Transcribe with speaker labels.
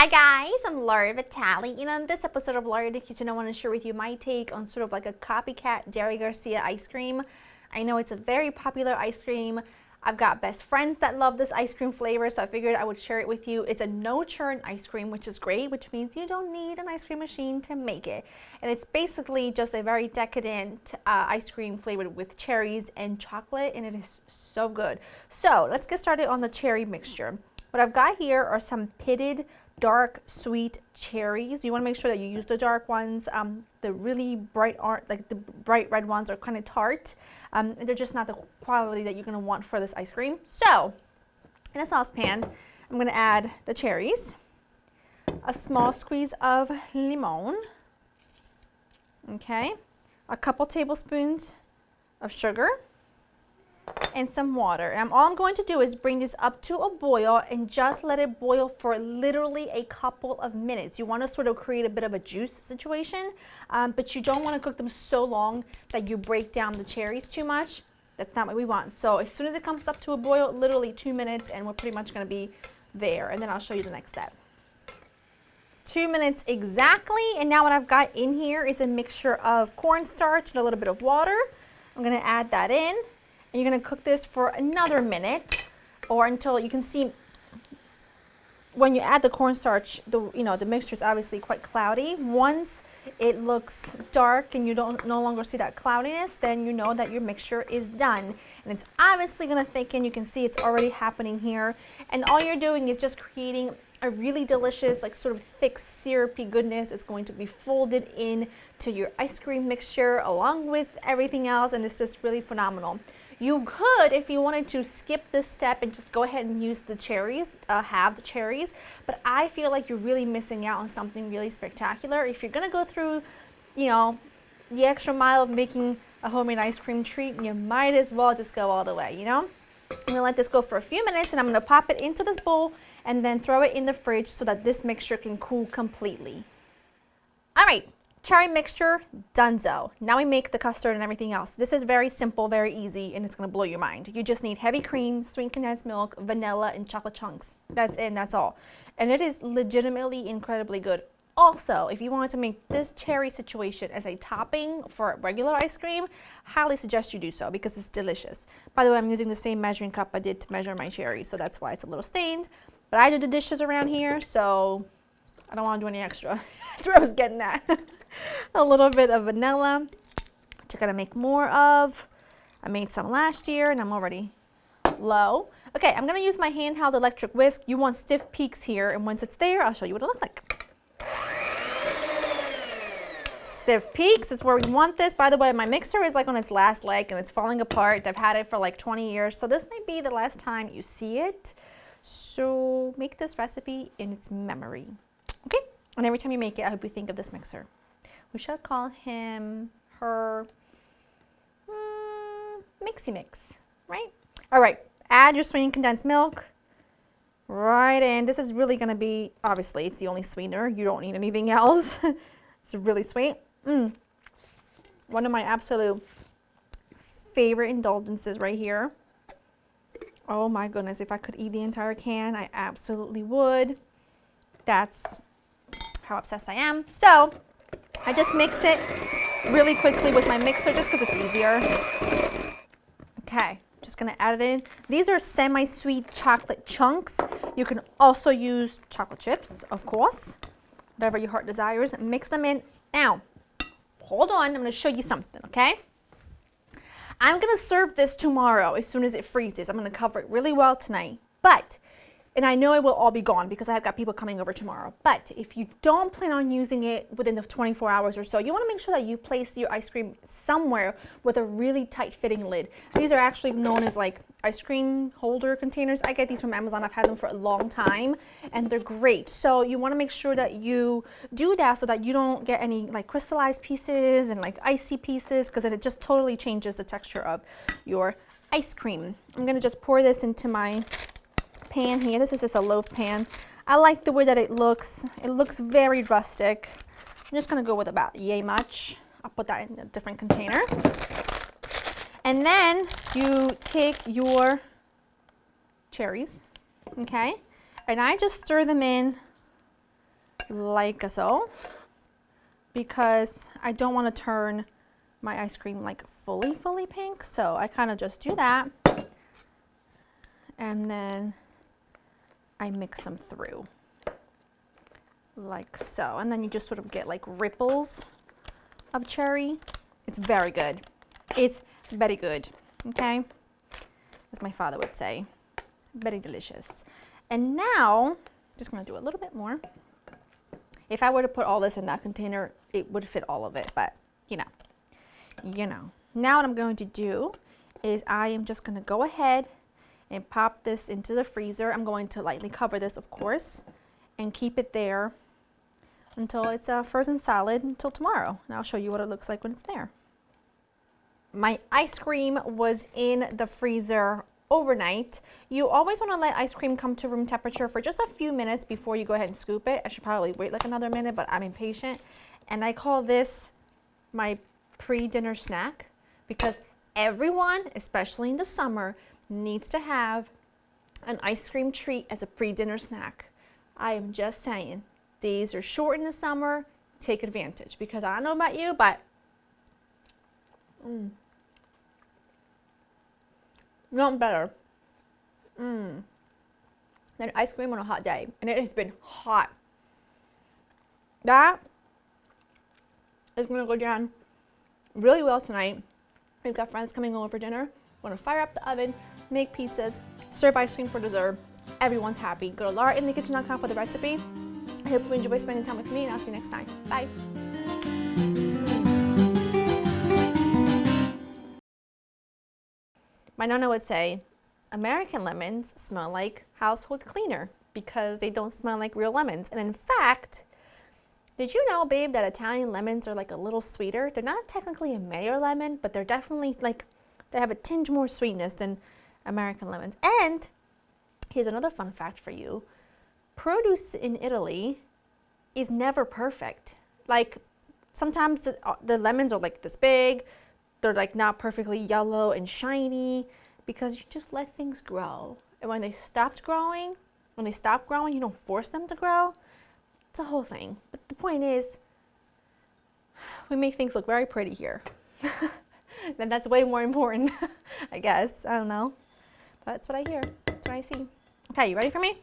Speaker 1: Hi guys, I'm Laura Vitale. In this episode of Laura in the Kitchen, I want to share with you my take on sort of like a copycat Dairy Garcia ice cream. I know it's a very popular ice cream. I've got best friends that love this ice cream flavor, so I figured I would share it with you. It's a no-churn ice cream, which is great, which means you don't need an ice cream machine to make it. And it's basically just a very decadent ice cream flavored with cherries and chocolate, and it is so good. So let's get started on the cherry mixture. What I've got here are some pitted dark sweet cherries. You want to make sure that you use the dark ones. The really bright the bright red ones are kind of tart. They're just not the quality that you're going to want for this ice cream. So in a saucepan, I'm going to add the cherries, a small squeeze of limon, okay, a couple tablespoons of sugar, and some water. And all I'm going to do is bring this up to a boil and just let it boil for literally a couple of minutes. You want to sort of create a bit of a juice situation, but you don't want to cook them so long that you break down the cherries too much. That's not what we want. So as soon as it comes up to a boil, literally 2 minutes, and we're pretty much going to be there. And then I'll show you the next step. 2 minutes exactly. And now what I've got in here is a mixture of cornstarch and a little bit of water. I'm going to add that in. And you're going to cook this for another minute, or until you can see when you add the cornstarch, the mixture is obviously quite cloudy. Once it looks dark and you no longer see that cloudiness, then you know that your mixture is done. And it's obviously going to thicken. You can see it's already happening here. And all you're doing is just creating a really delicious, like sort of thick, syrupy goodness. It's going to be folded in to your ice cream mixture along with everything else, and it's just really phenomenal. You could, if you wanted to, skip this step and just go ahead and use the cherries, have the cherries, but I feel like you're really missing out on something really spectacular. If you're gonna go through, the extra mile of making a homemade ice cream treat, you might as well just go all the way, I'm gonna let this go for a few minutes, and I'm gonna pop it into this bowl and then throw it in the fridge so that this mixture can cool completely. All right. Cherry mixture, donezo. Now we make the custard and everything else. This is very simple, very easy, and it's going to blow your mind. You just need heavy cream, sweet condensed milk, vanilla, and chocolate chunks. That's it, and that's all. And it is legitimately incredibly good. Also, if you wanted to make this cherry situation as a topping for regular ice cream, highly suggest you do so because it's delicious. By the way, I'm using the same measuring cup I did to measure my cherries, so that's why it's a little stained. But I do the dishes around here, so I don't want to do any extra. That's where I was getting at. A little bit of vanilla, which I gotta make more of. I made some last year and I'm already low. Okay, I'm gonna use my handheld electric whisk. You want stiff peaks here, and once it's there, I'll show you what it looks like. Stiff peaks is where we want this. By the way, my mixer is like on its last leg and it's falling apart. I've had it for like 20 years, so this might be the last time you see it. So make this recipe in its memory. Okay, and every time you make it, I hope you think of this mixer. We should call him, her, Mixy Mix, right? All right, add your sweetened condensed milk right in. This is really gonna be, obviously, it's the only sweetener. You don't need anything else. It's really sweet. One of my absolute favorite indulgences right here. Oh my goodness, if I could eat the entire can, I absolutely would. That's how obsessed I am. So I just mix it really quickly with my mixer just because it's easier. Okay, just gonna add it in. These are semi-sweet chocolate chunks. You can also use chocolate chips, of course, whatever your heart desires. Mix them in. Now, hold on, I'm gonna show you something, okay? I'm gonna serve this tomorrow as soon as it freezes. I'm gonna cover it really well tonight, and I know it will all be gone because I've got people coming over tomorrow. But if you don't plan on using it within the 24 hours or so, you want to make sure that you place your ice cream somewhere with a really tight fitting lid. These are actually known as like ice cream holder containers. I get these from Amazon. I've had them for a long time and they're great. So you want to make sure that you do that so that you don't get any like crystallized pieces and like icy pieces, because it just totally changes the texture of your ice cream. I'm going to just pour this into my pan here. This is just a loaf pan. I like the way that it looks. It looks very rustic. I'm just gonna go with about yay much. I'll put that in a different container. And then you take your cherries, okay? And I just stir them in like so, because I don't want to turn my ice cream like fully pink. So I kind of just do that, and then I mix them through like so, and then you just sort of get like ripples of cherry. It's very good. It's very good, okay? As my father would say, very delicious. And now, just gonna do a little bit more. If I were to put all this in that container, it would fit all of it, but you know. Now what I'm going to do is I am just gonna go ahead and pop this into the freezer. I'm going to lightly cover this, of course, and keep it there until it's frozen solid until tomorrow. And I'll show you what it looks like when it's there. My ice cream was in the freezer overnight. You always want to let ice cream come to room temperature for just a few minutes before you go ahead and scoop it. I should probably wait like another minute, but I'm impatient. And I call this my pre-dinner snack because everyone, especially in the summer, needs to have an ice cream treat as a pre-dinner snack. I am just saying, days are short in the summer, take advantage, because I don't know about you, but not better than ice cream on a hot day, and it has been hot. That is going to go down really well tonight. We've got friends coming over for dinner. We're going to fire up the oven, make pizzas, serve ice cream for dessert. Everyone's happy. Go to laurainthekitchen.com for the recipe. I hope you enjoy spending time with me, and I'll see you next time. Bye. My nonna would say, American lemons smell like household cleaner because they don't smell like real lemons. And in fact, did you know, babe, that Italian lemons are like a little sweeter? They're not technically a Mayer lemon, but they're definitely like, they have a tinge more sweetness than American lemons. And here's another fun fact for you. Produce in Italy is never perfect. Like sometimes the lemons are like this big, they're like not perfectly yellow and shiny because you just let things grow. And when they stop growing, you don't force them to grow. It's a whole thing. But the point is, we make things look very pretty here. Then that's way more important, I guess. I don't know. But that's what I hear. That's what I see. Okay, you ready for me?